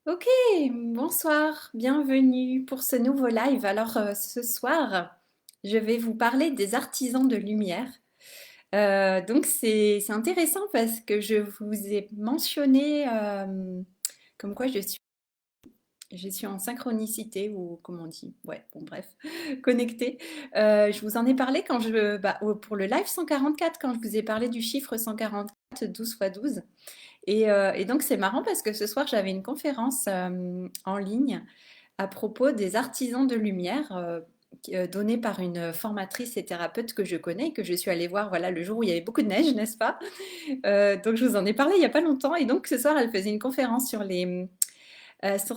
Ok, bonsoir, bienvenue pour ce nouveau live. Alors ce soir, je vais vous parler des artisans de lumière. Donc c'est intéressant parce que je vous ai mentionné comme quoi je suis en synchronicité ou comment on dit, ouais, bon bref, connectée. Je vous en ai parlé pour le live 144 quand je vous ai parlé du chiffre 144, 12 fois 12. Et donc c'est marrant parce que ce soir j'avais une conférence en ligne à propos des artisans de lumière donnée par une formatrice et thérapeute que je connais et que je suis allée voir voilà, le jour où il y avait beaucoup de neige, n'est-ce pas? Donc je vous en ai parlé il n'y a pas longtemps et donc ce soir elle faisait une conférence sur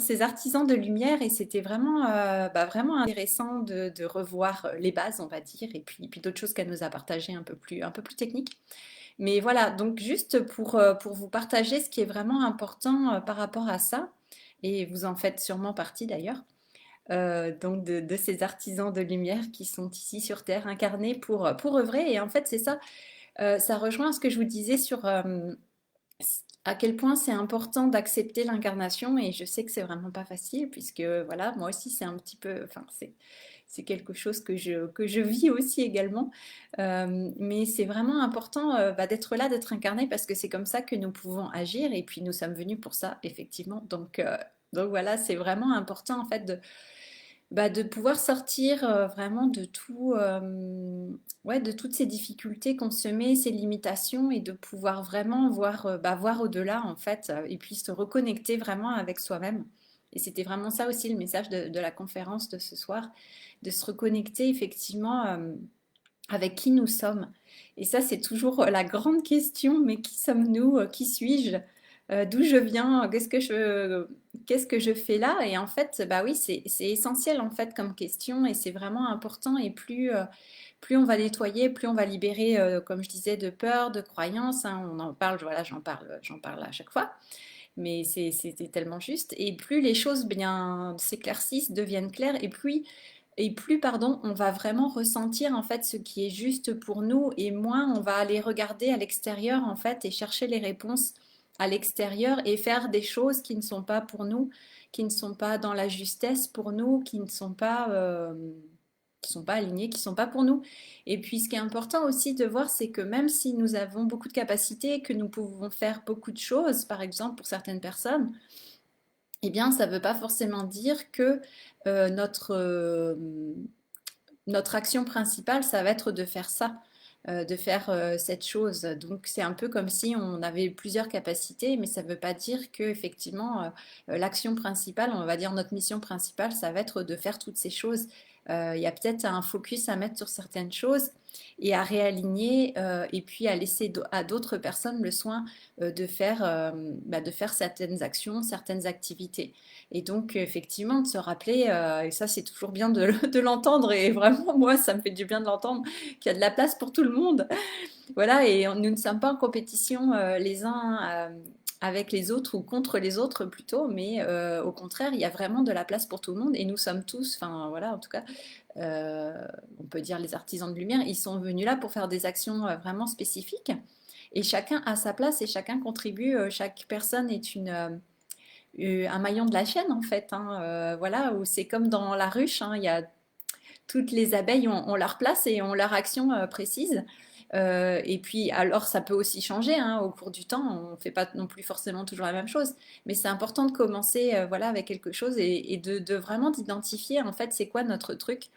ces artisans de lumière et c'était vraiment intéressant de revoir les bases, on va dire, et puis d'autres choses qu'elle nous a partagées un peu plus techniques. Mais voilà, donc juste pour vous partager ce qui est vraiment important par rapport à ça, et vous en faites sûrement partie d'ailleurs, donc de ces artisans de lumière qui sont ici sur Terre incarnés pour œuvrer. Et en fait, c'est ça, ça rejoint ce que je vous disais sur à quel point c'est important d'accepter l'incarnation. Et je sais que c'est vraiment pas facile, puisque voilà, moi aussi c'est un petit peu, enfin c'est quelque chose que je vis aussi également. Mais c'est vraiment important d'être là, d'être incarné, parce que c'est comme ça que nous pouvons agir. Et puis nous sommes venus pour ça, effectivement. Donc voilà, c'est vraiment important en fait de pouvoir sortir vraiment de tout, ouais, de toutes ces difficultés qu'on se met, ces limitations, et de pouvoir vraiment voir au-delà en fait, et puis se reconnecter vraiment avec soi-même. Et c'était vraiment ça aussi le message de la conférence de ce soir, de se reconnecter effectivement avec qui nous sommes. Et ça, c'est toujours la grande question, mais qui sommes-nous? Qui suis-je? D'où je viens? Qu'est-ce que je fais là? Et en fait, bah oui, c'est essentiel en fait comme question et c'est vraiment important. Et plus on va nettoyer, plus on va libérer, comme je disais, de peur, de croyances, hein. On en parle, voilà, j'en parle à chaque fois, mais c'était tellement juste. Et plus les choses bien s'éclaircissent, deviennent claires, et plus, pardon, on va vraiment ressentir en fait ce qui est juste pour nous, et moins on va aller regarder à l'extérieur en fait et chercher les réponses à l'extérieur et faire des choses qui ne sont pas pour nous, qui ne sont pas dans la justesse pour nous, qui sont pas alignées, qui sont pas pour nous. Et puis ce qui est important aussi de voir, c'est que même si nous avons beaucoup de capacités, que nous pouvons faire beaucoup de choses, par exemple pour certaines personnes, eh bien ça ne veut pas forcément dire que euh, notre, euh, notre action principale, ça va être de faire ça, de faire cette chose. Donc c'est un peu comme si on avait plusieurs capacités, mais ça ne veut pas dire que effectivement l'action principale, on va dire notre mission principale, ça va être de faire toutes ces choses. Il y a peut-être un focus à mettre sur certaines choses et à réaligner, et puis à laisser à d'autres personnes le soin de faire certaines actions, certaines activités. Et donc, effectivement, de se rappeler, et ça, c'est toujours bien de l'entendre, et vraiment, moi, ça me fait du bien de l'entendre, qu'il y a de la place pour tout le monde. Voilà, et nous ne sommes pas en compétition les uns avec les autres ou contre les autres plutôt, mais au contraire, il y a vraiment de la place pour tout le monde, et nous sommes tous, enfin voilà, en tout cas, euh, on peut dire les artisans de lumière, ils sont venus là pour faire des actions vraiment spécifiques, et chacun a sa place et chacun contribue, chaque personne est un maillon de la chaîne en fait, hein, voilà, où c'est comme dans la ruche, hein, il y a toutes les abeilles ont leur place et ont leur action précise. Et puis alors ça peut aussi changer, hein, au cours du temps, on ne fait pas non plus forcément toujours la même chose, mais c'est important de commencer voilà, avec quelque chose et de vraiment d'identifier en fait c'est quoi notre truc,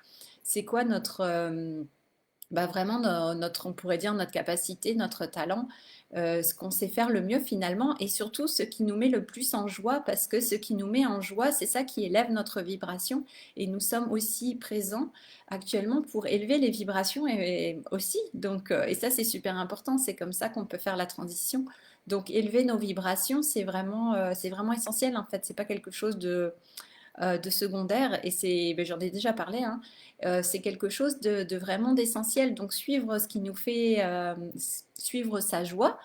c'est quoi vraiment notre, on pourrait dire notre capacité, notre talent, ce qu'on sait faire le mieux finalement, et surtout ce qui nous met le plus en joie, parce que ce qui nous met en joie, c'est ça qui élève notre vibration, et nous sommes aussi présents actuellement pour élever les vibrations et aussi, donc, et ça c'est super important, c'est comme ça qu'on peut faire la transition. Donc élever nos vibrations, c'est vraiment essentiel en fait, c'est pas quelque chose de secondaire, et j'en ai déjà parlé, hein, c'est quelque chose de vraiment d'essentiel. Donc suivre ce qui nous fait, suivre sa joie,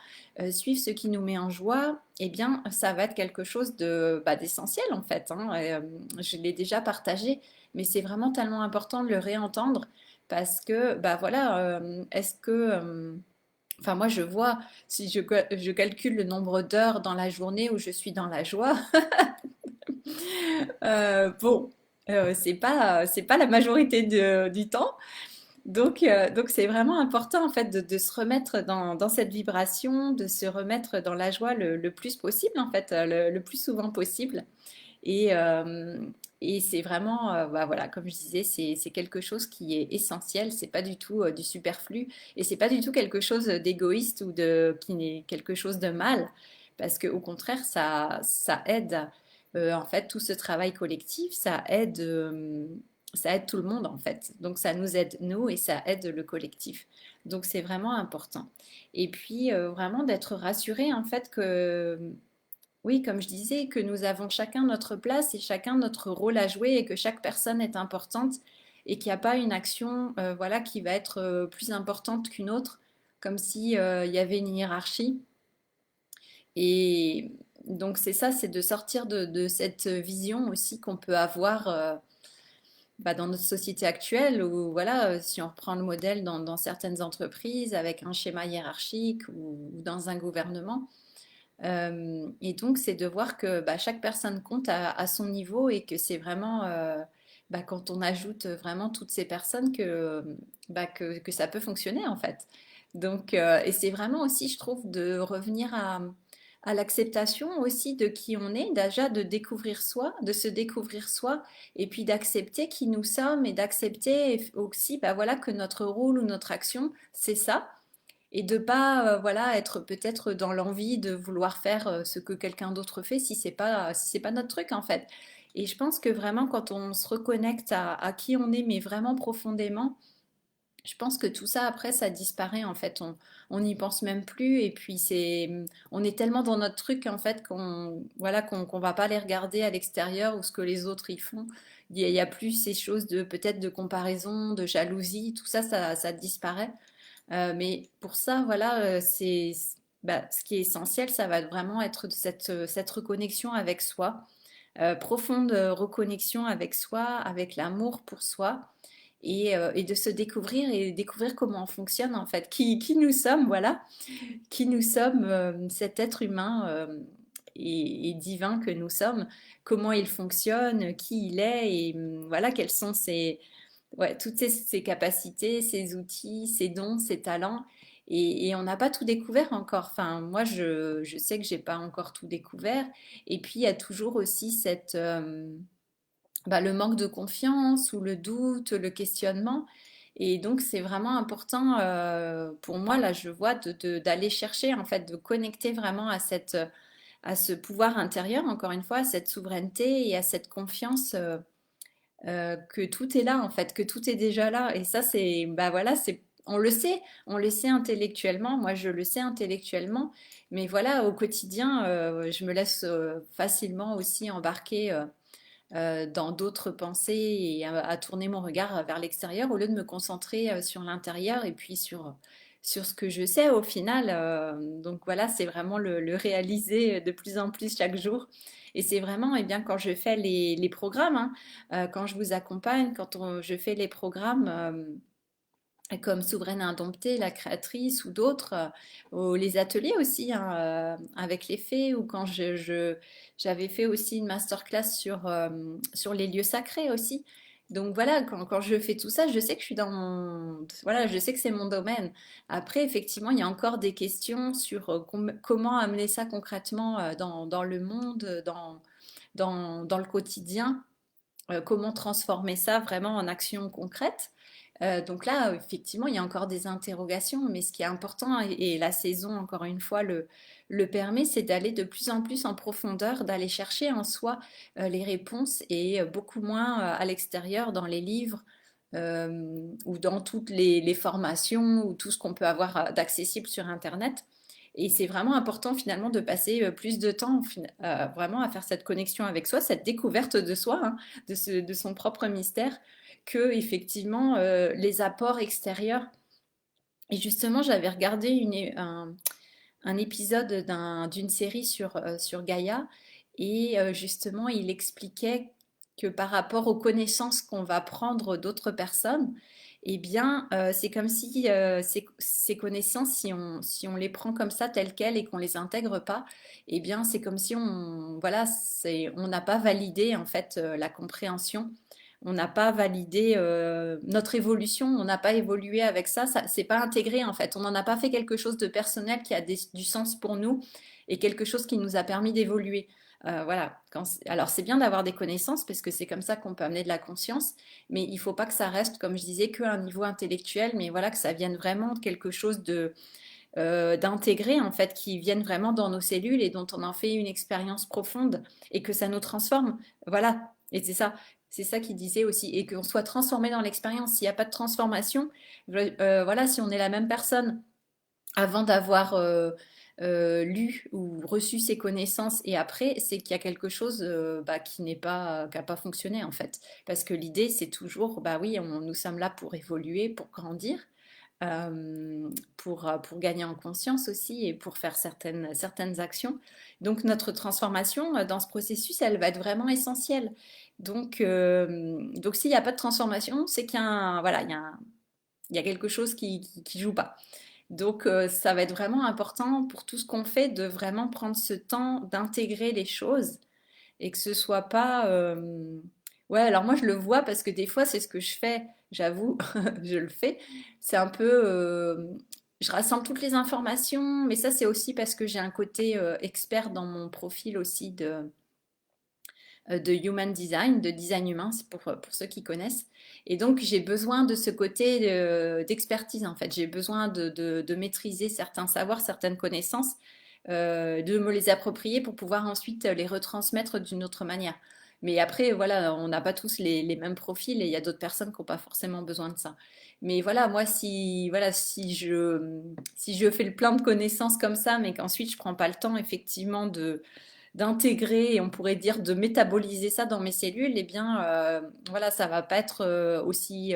suivre ce qui nous met en joie, eh bien ça va être quelque chose d'essentiel en fait, hein. Je l'ai déjà partagé, mais c'est vraiment tellement important de le réentendre, parce que bah voilà, est-ce que enfin, moi, je vois, si je calcule le nombre d'heures dans la journée où je suis dans la joie, Bon, c'est pas la majorité du temps. Donc c'est vraiment important en fait de se remettre dans cette vibration, de se remettre dans la joie le plus possible en fait, le plus souvent possible. Et, euh, et c'est vraiment, bah voilà, comme je disais, c'est quelque chose qui est essentiel. C'est pas du tout du superflu et c'est pas du tout quelque chose d'égoïste ou qui n'est quelque chose de mal, parce que au contraire, ça aide en fait tout ce travail collectif, ça aide tout le monde en fait. Donc ça nous aide nous et ça aide le collectif. Donc c'est vraiment important. Et puis vraiment d'être rassuré en fait que oui, comme je disais, que nous avons chacun notre place et chacun notre rôle à jouer et que chaque personne est importante et qu'il n'y a pas une action voilà, qui va être plus importante qu'une autre, comme si, il y avait une hiérarchie. Et donc c'est ça, c'est de sortir de cette vision aussi qu'on peut avoir bah, dans notre société actuelle où voilà, si on reprend le modèle dans certaines entreprises avec un schéma hiérarchique ou dans un gouvernement. Et donc, c'est de voir que bah, chaque personne compte à son niveau et que c'est vraiment bah, quand on ajoute vraiment toutes ces personnes que ça peut fonctionner en fait. Donc, et c'est vraiment aussi, je trouve, de revenir à l'acceptation aussi de qui on est, déjà de découvrir soi, de se découvrir soi, et puis d'accepter qui nous sommes et d'accepter aussi bah, voilà, que notre rôle ou notre action, c'est ça et de pas voilà être peut-être dans l'envie de vouloir faire ce que quelqu'un d'autre fait si c'est pas notre truc en fait. Et je pense que vraiment quand on se reconnecte à qui on est mais vraiment profondément, je pense que tout ça après ça disparaît en fait. On n'y pense même plus et puis on est tellement dans notre truc en fait qu'on voilà qu'on va pas les regarder à l'extérieur ou ce que les autres y font. Il y a plus ces choses de peut-être de comparaison, de jalousie, tout ça ça disparaît. Mais pour ça, voilà, bah, ce qui est essentiel, ça va vraiment être cette reconnexion avec soi, profonde reconnexion avec soi, avec l'amour pour soi, et de se découvrir et découvrir comment on fonctionne en fait, qui nous sommes, voilà, qui nous sommes, cet être humain et divin que nous sommes, comment il fonctionne, qui il est, et voilà, quels sont ouais, toutes ses capacités, ses outils, ses dons, ses talents. Et on n'a pas tout découvert encore. Enfin, moi, je sais que j'ai pas encore tout découvert. Et puis, il y a toujours aussi bah, le manque de confiance ou le doute, le questionnement. Et donc, c'est vraiment important pour moi, là, je vois, d'aller chercher, en fait, de connecter vraiment à ce pouvoir intérieur, encore une fois, à cette souveraineté et à cette confiance. Que tout est là en fait, que tout est déjà là. Et ça, c'est, bah voilà, on le sait intellectuellement. Moi, je le sais intellectuellement, mais voilà, au quotidien, je me laisse facilement aussi embarquer dans d'autres pensées et à tourner mon regard vers l'extérieur au lieu de me concentrer sur l'intérieur et puis sur ce que je sais au final. Donc voilà, c'est vraiment le réaliser de plus en plus chaque jour. Et c'est vraiment, eh bien, quand je fais les programmes, hein, quand je vous accompagne, je fais les programmes comme Souveraine Indomptée, la créatrice ou d'autres, ou les ateliers aussi hein, avec les fées, ou quand j'avais fait aussi une masterclass sur les lieux sacrés aussi. Donc voilà, quand je fais tout ça, je sais que je suis dans voilà, je sais que c'est mon domaine. Après, effectivement, il y a encore des questions sur comment amener ça concrètement dans le monde, dans le quotidien, comment transformer ça vraiment en action concrète. Donc là, effectivement, il y a encore des interrogations, mais ce qui est important, et la saison, encore une fois, le permet, c'est d'aller de plus en plus en profondeur, d'aller chercher en soi les réponses et beaucoup moins à l'extérieur, dans les livres ou dans toutes les formations ou tout ce qu'on peut avoir d'accessible sur Internet. Et c'est vraiment important finalement de passer plus de temps vraiment à faire cette connexion avec soi, cette découverte de soi, hein, de son propre mystère, que effectivement les apports extérieurs. Et justement, j'avais regardé un épisode d'une série sur Gaïa et justement, il expliquait que par rapport aux connaissances qu'on va prendre d'autres personnes, eh bien, c'est comme si ces connaissances, si on les prend comme ça, telles quelles, et qu'on les intègre pas, eh bien, c'est comme si voilà, on n'a pas validé en fait la compréhension. On n'a pas validé notre évolution, on n'a pas évolué avec ça, c'est pas intégré en fait. On n'en a pas fait quelque chose de personnel qui a du sens pour nous et quelque chose qui nous a permis d'évoluer. Voilà. Alors c'est bien d'avoir des connaissances parce que c'est comme ça qu'on peut amener de la conscience, mais il faut pas que ça reste, comme je disais, qu'à un niveau intellectuel, mais voilà que ça vienne vraiment de quelque chose d'intégré en fait, qui vienne vraiment dans nos cellules et dont on en fait une expérience profonde et que ça nous transforme. Voilà. Et c'est ça qu'il disait aussi, et qu'on soit transformé dans l'expérience. S'il n'y a pas de transformation, voilà, si on est la même personne avant d'avoir lu ou reçu ces connaissances et après, c'est qu'il y a quelque chose bah, qui n'a pas fonctionné en fait. Parce que l'idée, c'est toujours, bah oui, nous sommes là pour évoluer, pour grandir, pour gagner en conscience aussi et pour faire certaines actions. Donc notre transformation dans ce processus, elle va être vraiment essentielle. Donc s'il n'y a pas de transformation, c'est qu'il y a voilà, il y a quelque chose qui joue pas. Donc, ça va être vraiment important pour tout ce qu'on fait de vraiment prendre ce temps d'intégrer les choses et que ce soit pas. Ouais, alors moi je le vois parce que des fois c'est ce que je fais, j'avoue, je le fais. C'est un peu. Je rassemble toutes les informations, mais ça c'est aussi parce que j'ai un côté expert dans mon profil aussi de human design, de design humain, c'est pour ceux qui connaissent. Et donc, j'ai besoin de ce côté d'expertise, en fait. J'ai besoin de maîtriser certains savoirs, certaines connaissances, de me les approprier pour pouvoir ensuite les retransmettre d'une autre manière. Mais après, voilà, on n'a pas tous les mêmes profils et il y a d'autres personnes qui n'ont pas forcément besoin de ça. Mais voilà, moi, si je fais le plein de connaissances comme ça, mais qu'ensuite je prends pas le temps effectivement d'intégrer et on pourrait dire de métaboliser ça dans mes cellules, eh bien voilà, ça va pas être aussi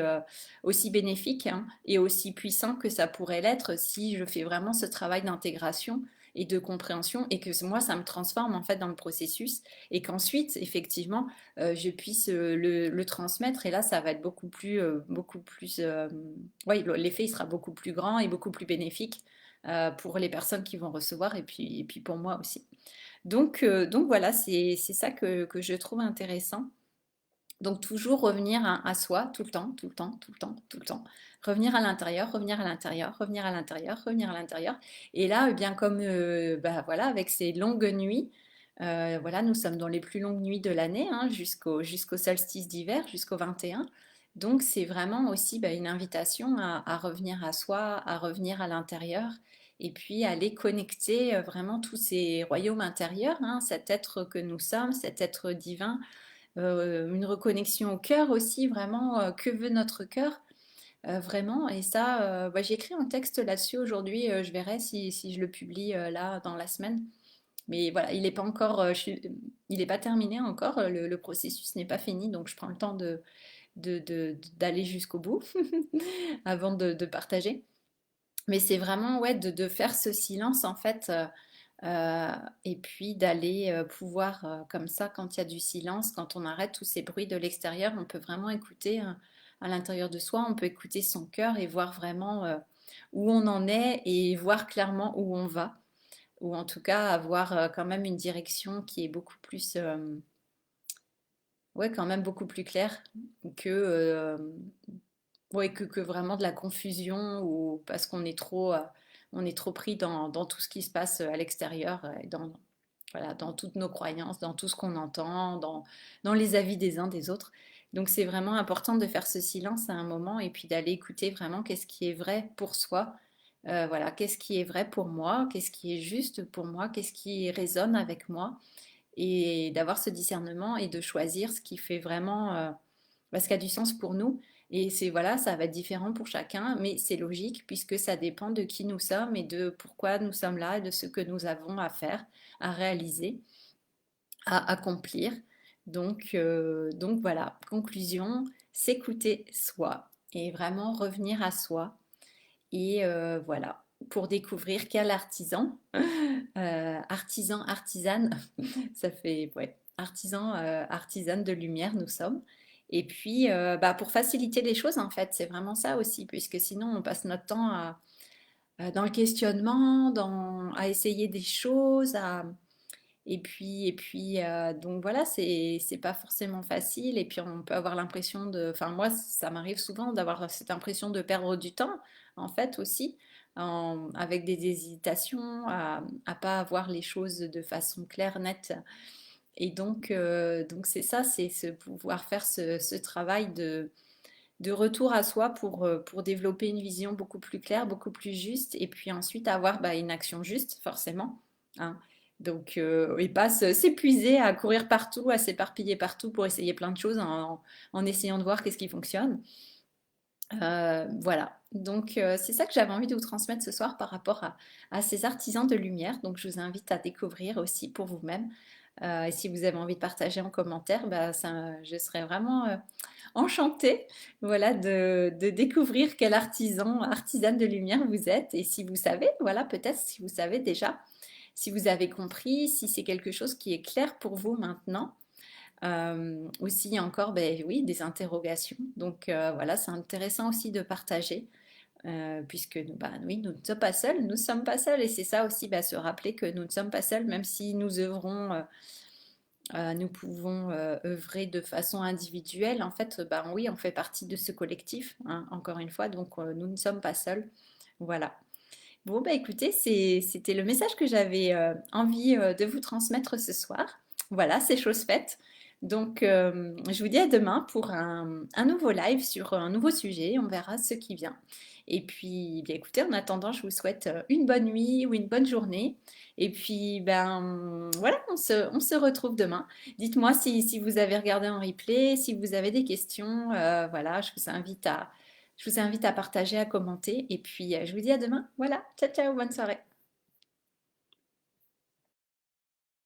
bénéfique hein, et aussi puissant que ça pourrait l'être si je fais vraiment ce travail d'intégration et de compréhension et que moi ça me transforme en fait dans le processus et qu'ensuite effectivement je puisse le transmettre et là ça va être beaucoup plus ouais, l'effet il sera beaucoup plus grand et beaucoup plus bénéfique pour les personnes qui vont recevoir et puis pour moi aussi. Donc voilà, c'est ça que je trouve intéressant. Donc toujours revenir à soi tout le temps, tout le temps, tout le temps, tout le temps. Revenir à l'intérieur, revenir à l'intérieur, revenir à l'intérieur, revenir à l'intérieur. Et là, eh bien comme bah, voilà, avec ces longues nuits, voilà, nous sommes dans les plus longues nuits de l'année, hein, jusqu'au solstice d'hiver, jusqu'au 21. Donc c'est vraiment aussi bah, une invitation à revenir à soi, à revenir à l'intérieur et puis à aller connecter vraiment tous ces royaumes intérieurs, hein, cet être que nous sommes, cet être divin, une reconnexion au cœur aussi, vraiment, que veut notre cœur, vraiment. Et ça, bah, j'ai écrit un texte là-dessus aujourd'hui, je verrai si je le publie là dans la semaine. Mais voilà, il n'est pas encore, il n'est pas terminé encore, le processus n'est pas fini, donc je prends le temps d'aller jusqu'au bout avant de partager. Mais c'est vraiment ouais, de faire ce silence en fait, euh, et puis d'aller pouvoir comme ça, quand il y a du silence, quand on arrête tous ces bruits de l'extérieur, on peut vraiment écouter à l'intérieur de soi, on peut écouter son cœur et voir vraiment où on en est et voir clairement où on va, ou en tout cas avoir quand même une direction qui est beaucoup plus, ouais, quand même beaucoup plus claire que ouais, que vraiment de la confusion ou parce on est trop pris dans tout ce qui se passe à l'extérieur, et voilà, dans toutes nos croyances, dans tout ce qu'on entend, dans les avis des uns des autres. Donc c'est vraiment important de faire ce silence à un moment et puis d'aller écouter vraiment qu'est-ce qui est vrai pour soi. Voilà, qu'est-ce qui est vrai pour moi, qu'est-ce qui est juste pour moi, qu'est-ce qui résonne avec moi et d'avoir ce discernement et de choisir ce qui fait vraiment ce qui a du sens pour nous. Et c'est voilà, ça va être différent pour chacun, mais c'est logique puisque ça dépend de qui nous sommes et de pourquoi nous sommes là et de ce que nous avons à faire, à réaliser, à accomplir. Donc voilà, conclusion, s'écouter soi et vraiment revenir à soi. Et voilà, pour découvrir quel artisan, artisan, artisane, ça fait, ouais, artisan, artisane de lumière nous sommes. Et puis, bah, pour faciliter les choses, en fait, c'est vraiment ça aussi, puisque sinon, on passe notre temps dans le questionnement, à essayer des choses, donc voilà, c'est pas forcément facile. Et puis, on peut avoir l'impression enfin, moi, ça m'arrive souvent d'avoir cette impression de perdre du temps, en fait, aussi, avec des hésitations, à pas avoir les choses de façon claire, nette. Et donc c'est ça, c'est pouvoir faire ce travail de retour à soi pour développer une vision beaucoup plus claire, beaucoup plus juste, et puis ensuite avoir bah, une action juste, forcément, hein. Donc, et pas s'épuiser à courir partout, à s'éparpiller partout pour essayer plein de choses en essayant de voir qu'est-ce qui fonctionne. Voilà. Donc, c'est ça que j'avais envie de vous transmettre ce soir par rapport à ces artisans de lumière. Donc, je vous invite à découvrir aussi pour vous-même. Et si vous avez envie de partager en commentaire, bah, je serais vraiment enchantée, voilà, de découvrir quel artisane de lumière vous êtes. Et si vous savez, voilà, peut-être si vous savez déjà, si vous avez compris, si c'est quelque chose qui est clair pour vous maintenant. Aussi encore, ben oui, des interrogations. Donc voilà, c'est intéressant aussi de partager, puisque bah, oui, nous ne sommes pas seuls, nous ne sommes pas seuls. Et c'est ça aussi, bah, se rappeler que nous ne sommes pas seuls, même si nous œuvrons, nous pouvons œuvrer de façon individuelle. En fait, bah, oui, on fait partie de ce collectif, hein, encore une fois, donc nous ne sommes pas seuls. Voilà. Bon, bah écoutez, c'était le message que j'avais envie de vous transmettre ce soir. Voilà, c'est chose faite. Donc, je vous dis à demain pour un nouveau live sur un nouveau sujet. On verra ce qui vient. Et puis, bien écoutez, en attendant, je vous souhaite une bonne nuit ou une bonne journée. Et puis, ben voilà, on se retrouve demain. Dites-moi si vous avez regardé en replay, si vous avez des questions. Voilà, je vous invite à partager, à commenter. Et puis, je vous dis à demain. Voilà, ciao, ciao, bonne soirée.